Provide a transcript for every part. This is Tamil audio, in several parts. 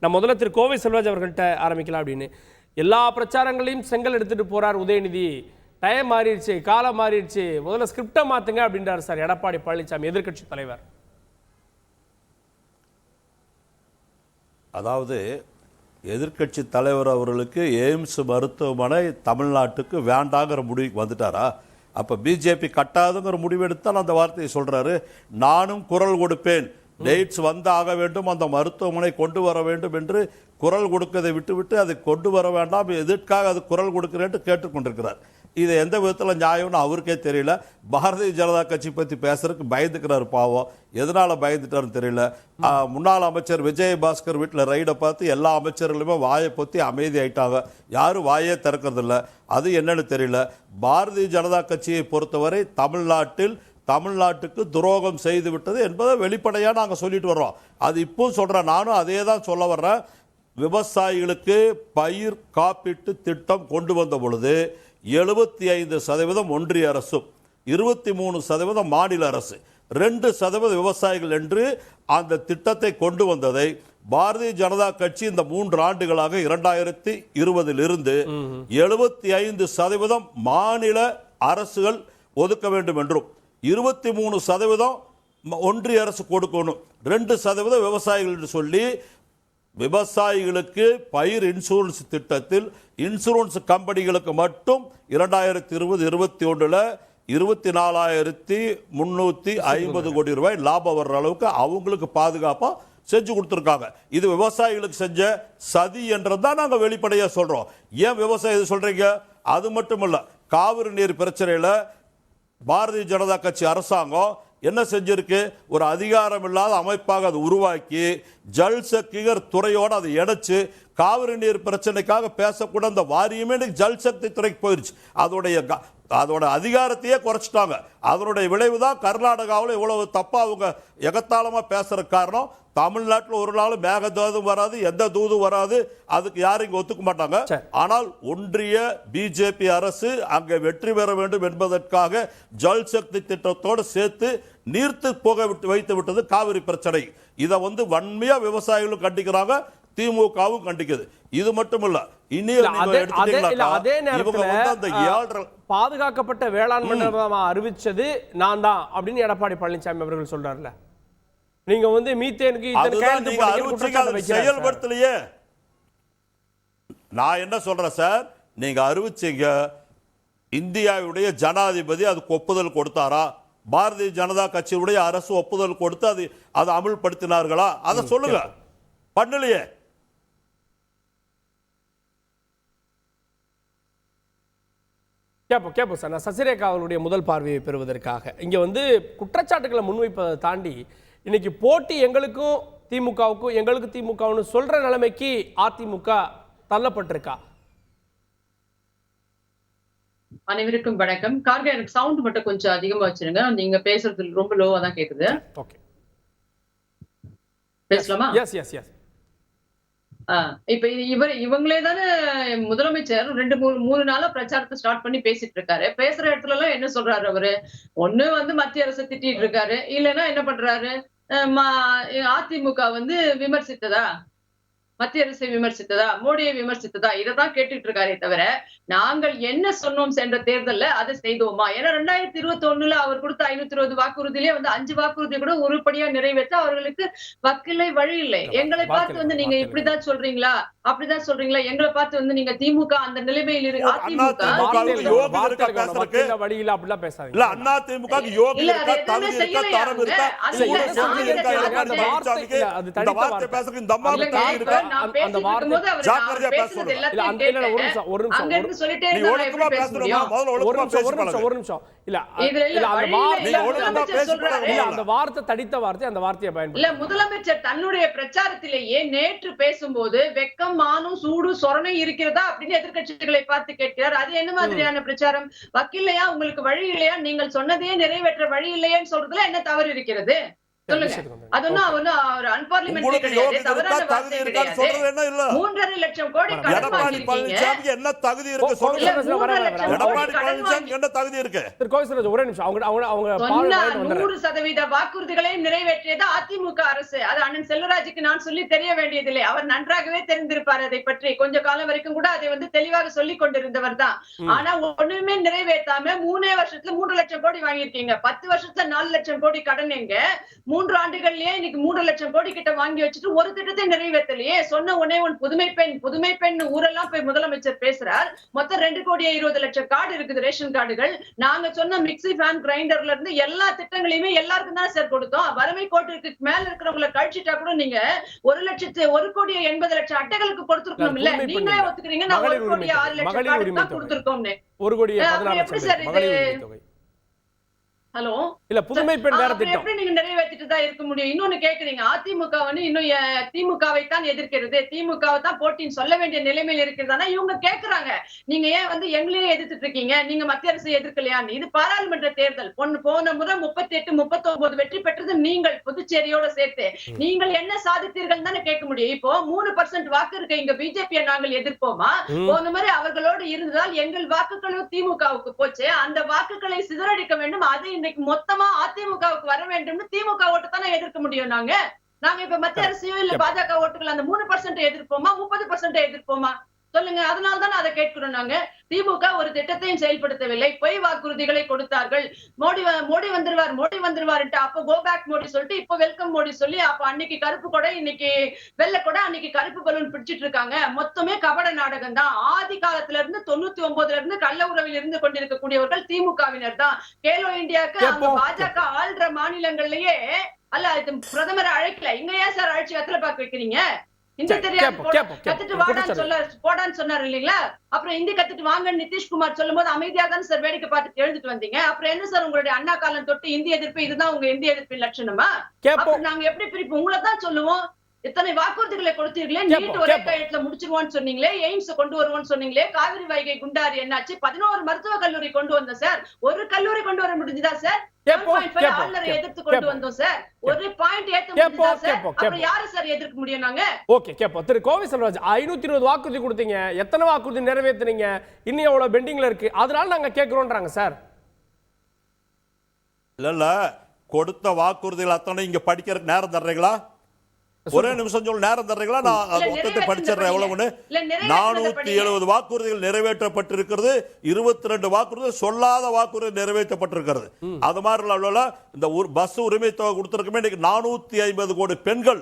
நான் முதல்ல திரு கோவை செல்வராஜ் அவர்கள்ட்ட ஆரம்பிக்கலாம் அப்படின்னு. எல்லா பிரச்சாரங்களையும் செங்கல் எடுத்துட்டு போறார் உதயநிதி. டைம் மாறிடுச்சு, காலம் மாறிடுச்சு, முதல்ல ஸ்கிரிப்டை மாத்துங்க அப்படின்றார் சார் எடப்பாடி பழனிசாமி, எதிர்க்கட்சி தலைவர். அதாவது எதிர்க்கட்சி தலைவர் அவர்களுக்கு எய்ம்ஸ் மருத்துவமனை தமிழ்நாட்டுக்கு வேண்டாங்கிற முடிவுக்கு வந்துட்டாரா? அப்போ பிஜேபி கட்டாதுங்கிற முடிவு எடுத்தால் அந்த வார்த்தையை சொல்றாரு. நானும் குரல் கொடுப்பேன், டேட்ஸ் வந்து ஆக வேண்டும், அந்த மருத்துவமனை கொண்டு வர வேண்டும் என்று குரல் கொடுக்கதை விட்டுவிட்டு அதை கொண்டு வர வேண்டாம், எதற்காக அது குரல் கொடுக்கிறேன் கேட்டுக்கொண்டிருக்கிறார். இது எந்த விதத்தில் நியாயம்னு அவருக்கே தெரியல. பாரதிய ஜனதா கட்சி பற்றி பேசுறதுக்கு பயந்துக்கிறார் பாவம். எதனால பயந்துட்டாருன்னு தெரியல. முன்னாள் அமைச்சர் விஜயபாஸ்கர் வீட்டில் ரைடை பார்த்து எல்லா அமைச்சர்களுமே வாயை பொத்தி அமைதி ஆயிட்டாங்க. யாரும் வாயே திறக்கிறது இல்லை. அது என்னன்னு தெரியல. பாரதிய ஜனதா கட்சியை பொறுத்தவரை தமிழ்நாட்டுக்கு துரோகம் செய்து விட்டது என்பதை வெளிப்படையாக நாங்கள் சொல்லிட்டு வர்றோம். அது இப்பவும் சொல்கிறேன், நானும் அதே தான் சொல்ல வர்றேன். விவசாயிகளுக்கு பயிர் காப்பீட்டு திட்டம் கொண்டு வந்த பொழுது 75% ஒன்றிய அரசும் 23% மாநில அரசு, 2% விவசாயிகள் என்று அந்த திட்டத்தை கொண்டு வந்ததை பாரதிய ஜனதா கட்சி இந்த 3 ஆண்டுகளாக 2020 75% மாநில அரசுகள் ஒதுக்க வேண்டும் என்றும் 23% ஒன்றிய அரசு கொடுக்கணும், 2% விவசாயிகள் என்று சொல்லி விவசாயிகளுக்கு பயிர் இன்சூரன்ஸ் திட்டத்தில் இன்சூரன்ஸ் கம்பெனிகளுக்கு மட்டும் 2020-21 24,350 கோடி ரூபாய் லாபம் வர்ற அளவுக்கு அவங்களுக்கு பாதுகாப்பா செஞ்சு கொடுத்துருக்காங்க. இது விவசாயிகளுக்கு செஞ்ச சதி என்றதான் நாங்கள் வெளிப்படையாக சொல்றோம். ஏன் விவசாயி சொல்றீங்க? அது மட்டும் இல்ல, காவிரி நீர் பிரச்சனையில பாரதிய ஜனதா கட்சி அரசாங்கம் என்ன செஞ்சிருக்கு? ஒரு அதிகாரம் இல்லாத அமைப்பாக அதை உருவாக்கி ஜல்சக்திகர் துறையோடு அதை இணைச்சு காவிரி நீர் பிரச்சனைக்காக பேசக்கூட அந்த வாரியமே ஜல்சக்தி துறைக்கு போயிருச்சு. அதோட அதிகாரத்தையே குறைச்சிட்டாங்க. அதனுடைய விளைவுதான் கர்நாடகாவில் இவ்வளவு தப்பா அவங்க எகத்தாளமா பேசுற காரணம். தமிழ்நாட்டில் ஒரு நாள் மேகதூதும் வராது, எந்த தூதும் வராது, அதுக்கு யாரும் இங்க ஒத்துக்க மாட்டாங்க. ஆனால் ஒன்றிய பிஜேபி அரசு அங்கே வெற்றி பெற வேண்டும் என்பதற்காக ஜல்சக்தி திட்டத்தோடு சேர்த்து நீர்த்து போக வைத்து விட்டது காவிரி பிரச்சனை. இதை வன்மையா விவசாயிகளும் கண்டிக்கிறாங்க, திமுகவும் கண்டிக்குது. இது மட்டும் இல்ல, பாதுகாக்கப்பட்ட வேளாண் மண்டலமா அறிவிச்சது நான் தான் அப்படின்னு எடப்பாடி பழனிசாமி அவர்கள் சொல்றாருல. நீங்க மீத்தேனுக்கு செயல்படுத்தலையே. நான் என்ன சொல்றேன் சார், நீங்க அறிவிச்சீங்க, இந்தியாவுடைய ஜனாதிபதி அதுக்கு ஒப்புதல் கொடுத்தாரா? பாரதிய ஜனதா கட்சியுடைய அரசு ஒப்புதல் கொடுத்து அதை அமல்படுத்தினார்களா? அதை சொல்லுங்க. பண்ணலையே. கேப்போம் சார். நான் சசிரேகா அவர்களுடைய முதல் பார்வையை பெறுவதற்காக இங்க குற்றச்சாட்டுகளை முன்வைப்பதை தாண்டி இன்னைக்கு போட்டி எங்களுக்கும் திமுகவுக்கும், எங்களுக்கு திமுகவுன்னு சொல்ற நிலைமைக்கு அதிமுக தள்ளப்பட்டிருக்கா? அனைவருக்கும் வணக்கம். கார்கே, எனக்கு சவுண்ட் மட்டும் கொஞ்சம் அதிகமா வச்சிருங்க. நீங்க பேசுறது ரொம்ப லோவா தான் கேக்குது. ஓகே, பேசலாமா? Yes yes yes. இப்ப இவங்களே தானே முதலமைச்சர் 2-3 நாளா பிரச்சாரத்தை ஸ்டார்ட் பண்ணி பேசிட்டு இருக்காரு. பேசுற இடத்துல எல்லாம் என்ன சொல்றாரு அவரு? ஒண்ணு மத்திய அரசு திட்டிட்டு இருக்காரு, இல்லைன்னா என்ன பண்றாரு? அதிமுக விமர்சித்ததா, மத்திய அரசை விமர்சித்ததா, மோடியை விமர்சித்ததா, இதைதான் கேட்டுட்டு இருக்காரே தவிர நாங்கள் என்ன சொன்னோம் சென்ற தேர்தல்ல அதை செய்தோமா? ஏன்னா 2021 அவர் கொடுத்த 520 வாக்குறுதியிலே 5 வாக்குறுதி கூட உருப்படியா நிறைவேற்ற அவர்களுக்கு வக்கில்லை, வழி இல்லை. எங்களை பார்த்து நீங்க இப்படிதான் சொல்றீங்களா, அப்படிதான் சொல்றீங்களா? எங்களை பார்த்து நீங்க திமுக அந்த நிலைமையில் இருக்கு. அதிமுக வழியில அப்படிலாம் பேசாதீங்க. இல்ல, அண்ணா திமுக யோகி இருக்கா, தகுதி இருக்கா, தரம் இருக்கா? அது தனித்த வார்த்தை பேசுறதுக்கு இந்த அம்மா இருக்கா? அந்த வார்த்தை ஜாக்கிரதையா பேசணும். இல்ல அந்த இல்ல ஒரு நிமிஷம் ஒரு நிமிஷம் அங்க இருந்து சொல்லிட்டே இருந்தா எப்படி பேச முடியும்? ஒரு நிமிஷம் இல்ல அந்த வார்த்தை தடித்த வார்த்தை, அந்த வார்த்தையை பயன்படுத்த இல்ல. முதலமைச்சர் தன்னுடைய பிரச்சாரத்திலேயே நேற்று பேசும்போது வெக்கம், மானம், சூடு, சொரணை இருக்கிறதா அப்படின்னு எதிர்க்கட்சிகளை பார்த்து கேட்கிறார். அது என்ன மாதிரியான பிரச்சாரம்? வக்கில்லையா, உங்களுக்கு வழி இல்லையா, நீங்கள் சொன்னதையே நிறைவேற்ற வழி இல்லையான்னு சொல்றதுல என்ன தவறு இருக்கிறது? சொல்லுங்க. அதெல்லாம் ஒரு அன்பார்லிமெண்டரி கிடையாது, தவறான வார்த்தை கிடையாது. 3.5 லட்சம் கோடி கடன் எடப்பாடி வாங்கிருக்கீங்க. பழனிசாமிக்கு என்ன தகுதி இருக்கு சொல்லுங்க. எடப்பாடி பழனிசாமிக்கு என்ன தகுதி இருக்கு? திரு கோவிந்தராஜ் ஒரே நிமிஷம். அவங்க சொன்ன 100% வாக்குறுதிகளை நிறைவேற்றியது அதிமுக அரசு. அது அண்ணன் செல்வராஜுக்கு நான் சொல்லி தெரிய வேண்டியதில்லை. அவர் நன்றாகவே தெரிந்திருப்பார் அதை பற்றி. கொஞ்ச காலம் வரைக்கும் கூட அதை தெளிவாக சொல்லிக் கொண்டிருந்தவர் தான். ஆனா ஒண்ணுமே நிறைவேற்றாம 3 வருஷத்துல 3 லட்சம் கோடி வாங்கியிருக்கீங்க. 10 வருஷத்துல 4 லட்சம் கோடி கடன் எங்க? 3 ஆண்டுகள்லயே இன்னைக்கு 3 லட்சம் கோடி கிட்ட வாங்கி வச்சுட்டு ஒரு திட்டத்தை நிறைவேற்றலையே. சொன்ன உடனே புதுமை பெண் ஊரெல்லாம் போய் முதலமைச்சர் பேசுறார். மொத்தம் 2,20,00,000 கார்டு இருக்குது, ரேஷன் கார்டுகள். நாங்க சொன்ன மிக்ஸி ஃபேன் கிரைண்டர்ல இருந்து எல்லா திட்டங்களையுமே எல்லாருக்கும் தான் சார் கொடுத்தோம். வறுமை கோட்டுக்கு மேல இருக்கிறவங்களை கழிச்சிட்டா கூட நீங்க 1,80,00,000 அட்டைகளுக்கு கொடுத்திருக்கணும் இல்ல? நீங்களே ஒத்துக்கிறீங்க நான் 1,06,00,000 கார்டு தான் கொடுத்திருக்கோம். 1,14,00,000 ஹலோ இல்ல புதுமை பெண் வேற திட்டம் எப்படி நீங்க நிறைவேற்றிட்டு தான் இருக்க முடியும்? இன்னொன்னு கேக்குறீங்க, அதிமுக இன்னும் திமுகவை தான் எதிர்க்கிறது, திமுகவை தான் போட்டின்னு சொல்ல வேண்டிய நிலைமையில் இருக்கிறது. இவங்க கேக்குறாங்க, நீங்க ஏன் எங்களையே எதிர்த்துட்டு இருக்கீங்க, நீங்க மத்திய அரசு எதிர்க்கலையான்னு. இது பாராளுமன்ற தேர்தல். போன முறை 38, 39 வெற்றி பெற்றது நீங்கள், புதுச்சேரியோட சேர்த்து. நீங்கள் என்ன சாதித்தீர்கள் தானே கேட்க முடியும். இப்போ 3% வாக்கு இருக்க இங்க பிஜேபியை நாங்கள் எதிர்ப்போமா? போன முறை அவர்களோடு இருந்ததால் எங்கள் வாக்குகளும் திமுகவுக்கு போச்சு. அந்த வாக்குகளை சிதறடிக்க வேண்டும். அதை இன்னைக்கு மொத்தமா அதிமுகவுக்கு வர வேண்டும். திமுக ஓட்டு தானே எதிர்க்க முடியும். நாங்க இப்ப மத்திய அரசையோ இல்ல பாஜக ஓட்டுகள் அந்த 3% எதிர்ப்போமா, 30% எதிர்ப்போமா சொல்லுங்க. அதனால்தான் அதை கேட்கிறோம். நாங்க திமுக ஒரு திட்டத்தையும் செயல்படுத்தவில்லை. பொய் வாக்குறுதிகளை கொடுத்தார்கள். மோடி வந்துருவார் அப்ப கோ பேக் மோடி சொல்லிட்டு இப்ப வெல்கம் மோடி சொல்லி, அப்ப அன்னைக்கு கருப்பு கொடை, இன்னைக்கு வெள்ளை கொடை, அன்னைக்கு கருப்பு பலூன் பிடிச்சிட்டு இருக்காங்க. மொத்தமே கபட நாடகம் தான். ஆதி காலத்துல இருந்து 99ல இருந்து கள்ள உறவில் இருந்து கொண்டிருக்கக்கூடியவர்கள் திமுகவினர் தான். கேலோ இந்தியாவுக்கு அங்க பாஜக ஆள்ற மாநிலங்கள்லயே அல்ல, பிரதமரை அழைக்கல. இங்க ஏன் சார் அழைச்சி வெத்தலை பாக்க வைக்கிறீங்க? ஹிந்தி தெரியாது கத்துட்டு போடான்னு சொன்னாரு இல்லீங்களா? அப்புறம் ஹிந்தி கத்துட்டு வாங்க நிதிஷ்குமார் சொல்லும் போது அமைதியா தான் சார் வேடிக்கை பார்த்துட்டு எழுந்துட்டு வந்தீங்க. அப்புறம் என்ன சார் உங்களுடைய அண்ணா காலம் தொட்டு இந்திய எதிர்ப்பு, இதுதான் உங்க இந்திய எதிர்ப்பின் லட்சணமா? அப்புறம் நாங்க எப்படி பிரிப்போம்? உங்களை தான் சொல்லுவோம். இத்தனை வாக்குறுதிகளை கொடுத்தீர்களே, நீட் ஒரே கையெழுத்துல முடிச்சிருவோம்னு சொன்னீங்களே, எய்ம்ஸ் கொண்டு வருவோம்னு சொன்னீங்களே, காவிரி வைகை குண்டாறு என்னாச்சு? 11 மருத்துவக் கல்லூரி கொண்டு வந்தோம் சார். ஒரு கல்லூரி கொண்டு வர முடிஞ்சுதா சார்? எதிர்த்து கொண்டு வந்தோம் சார். ஒரு பாயிண்ட் ஏத்த முடியுதா சார்? அப்புறம் யாரு சார் எதிர்க்க முடியும்? நாங்க ஓகே கேப்போம். திரு கோவை செல்வராஜ் 520 வாக்குறுதி கொடுத்தீங்க, எத்தனை வாக்குறுதி நிறைவேத்துறீங்க? இன்னும் எவ்வளவு பெண்டிங்ல இருக்கு? அதனால நாங்க கேக்குறோம்ன்றாங்க சார். இல்ல கொடுத்த வாக்குறுதிகள் அத்தனை இங்க படிக்கிறதுக்கு நேரம் தர்றீங்களா? ஒரே நிமிஷம் சொல்ல நேரம் தர்றீங்களா? நான் மொத்தத்தை படிச்சிடுறேன். எவ்வளவு 470 வாக்குறுதிகள் நிறைவேற்றப்பட்டிருக்கிறது. 22 வாக்குறுதிகள் சொல்லாத வாக்குறுதி நிறைவேற்றப்பட்டிருக்கிறது. அது மாதிரி இந்த பஸ் உரிமை தொகை கொடுத்திருக்கமே. இன்னைக்கு 450 கோடி பெண்கள்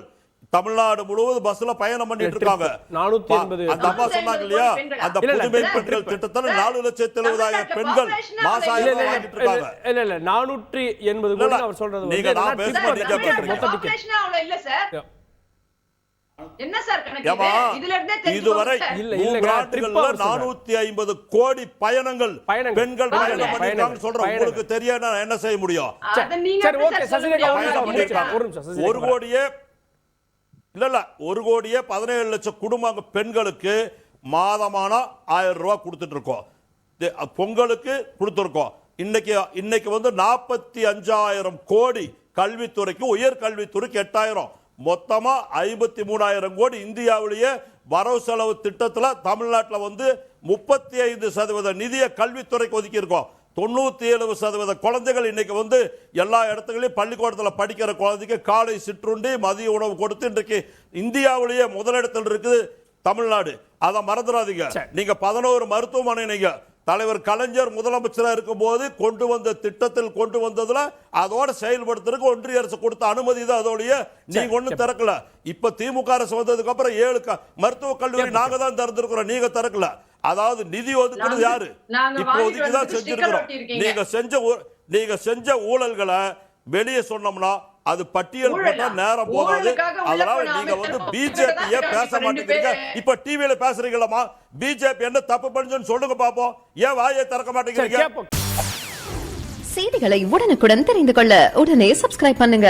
தமிழ்நாடு முழுவதும் பஸ்ல பயணம் பண்ணிட்டு இருக்காங்க. 480 அந்த அம்மா சொன்னாங்க இல்லையா, அந்த புதுமை பெண்கள் திட்டத்துல 4,70,000 பெண்கள் மாசம் வாங்கிட்டு இருக்காங்க. இல்ல 480 கோடி அவர் சொல்றது நீங்க நான் இல்ல சார். என்ன சார் கணக்கு? இதுல இருந்தே இதுவரை 450 கோடி பயணங்கள் பெண்கள் பயணம் பண்ணிட்டாங்கன்னு சொல்றோம். உங்களுக்கு தெரியாது நான் என்ன செய்ய முடியும்? சரி ஓகே சசிகலா ஒரு கோடியே இல்ல 1 கோடியே 17 லட்சம் குடும்ப பெண்களுக்கு மாதமான 1000 ரூபாய் கொடுத்துட்டு இருக்கோம். பொங்கலுக்கு கொடுத்துருக்கோம். இன்னைக்கு 45,000 கோடி கல்வித்துறைக்கு, உயர் கல்வித்துறைக்கு 8,000, மொத்தமா 53,000 கோடி இந்தியாவிலேயே வரவு செலவு திட்டத்தில் தமிழ்நாட்டில் 35% நிதியை கல்வித்துறைக்கு ஒதுக்கி இருக்கோம். 97% குழந்தைகள் இன்னைக்கு எல்லா இடத்துலையும் பள்ளிக்கூடத்தில் படிக்கிற குழந்தைக்கு காலை சிற்றுண்டி மதிய உணவு கொடுத்து இன்றைக்கு இந்தியாவிலேயே முதலிடத்தில் இருக்குது தமிழ்நாடு. அதை மறந்துடாதீங்க. நீங்க 11 மருத்துவமனை நீங்க தலைவர் கலைஞர் முதலமைச்சராக இருக்கும் போது கொண்டு வந்த திட்டத்தில் கொண்டு வந்ததுல அதோட செயல்படுத்துறதுக்கு ஒன்றிய அரசு கொடுத்த அனுமதி தான். அதோடைய நீங்க ஒண்ணு திறக்கல. இப்ப திமுக அரசு வந்ததுக்கு அப்புறம் 7 மருத்துவக் கல்லூரி நாங்க தான் திறந்திருக்கிறோம், நீங்க திறக்கல. அதாவது நிதி ஒதுக்குறது யாரு? இப்போதைக்கு தான் செஞ்சிருக்கிறோம். நீங்க செஞ்ச ஊழல்களை வெளியே சொன்னோம்னா அது பட்டியல் போட்டா நேரம் போகாது. அதனால நீங்க பிஜேபியை பேச மாட்டேங்கிறீங்க. இப்ப டிவியில பேசுறீங்களா? பிஜேபி என்ன தப்பு பண்ணுன்னு சொல்லுங்க பாப்போம். ஏன் வாயை திறக்க மாட்டேங்கிறீங்க? செய்திகளை உடனுக்குடன் தெரிந்து கொள்ள உடனே சப்ஸ்கிரைப் பண்ணுங்க.